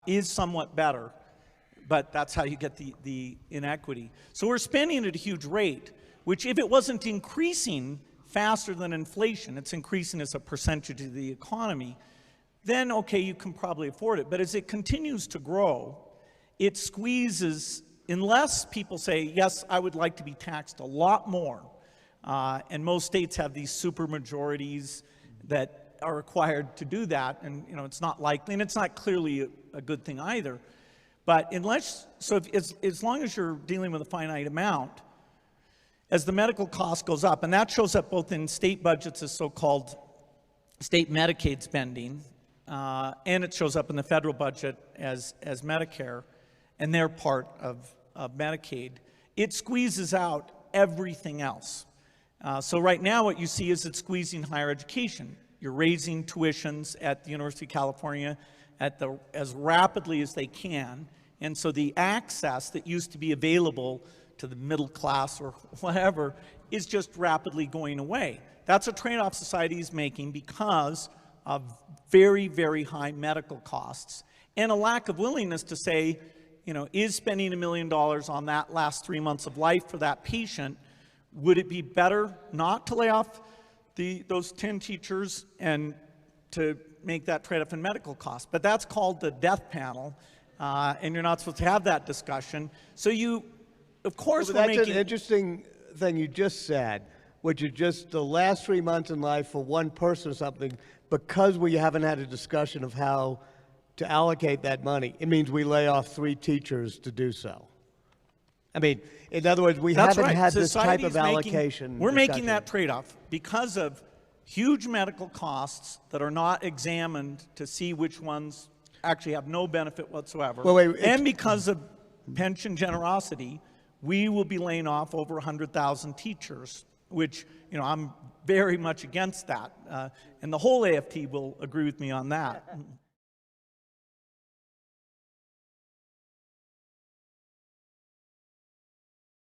is somewhat better, but that's how you get the inequity. So we're spending at a huge rate, which if it wasn't increasing faster than inflation, it's increasing as a percentage of the economy, then okay, you can probably afford it. But as it continues to grow, it squeezes, unless people say, yes, I would like to be taxed a lot more. And most states have these supermajorities that are required to do that, and it's not likely, and it's not clearly a good thing either. But as long as you're dealing with a finite amount, as the medical cost goes up, and that shows up both in state budgets as so-called state Medicaid spending, and it shows up in the federal budget as Medicare, and they're part of Medicaid, it squeezes out everything else. So right now what you see is it's squeezing higher education. You're raising tuitions at the University of California as rapidly as they can, and so the access that used to be available to the middle class or whatever is just rapidly going away. That's a trade-off society is making because of very, very high medical costs and a lack of willingness to say, is spending $1 million on that last 3 months of life for that patient, would it be better not to lay off those 10 teachers and to make that trade-off in medical costs? But that's called the death panel, and you're not supposed to have that discussion. So of course, well, that's an interesting thing you just said, which is just the last 3 months in life for one person or something, because we haven't had a discussion of how to allocate that money. It means we lay off 3 teachers to do so. I mean, in other words, we haven't had this type of allocation. We're making that trade-off because of huge medical costs that are not examined to see which ones actually have no benefit whatsoever. And because of pension generosity, we will be laying off over 100,000 teachers, which, I'm very much against that. And the whole AFT will agree with me on that.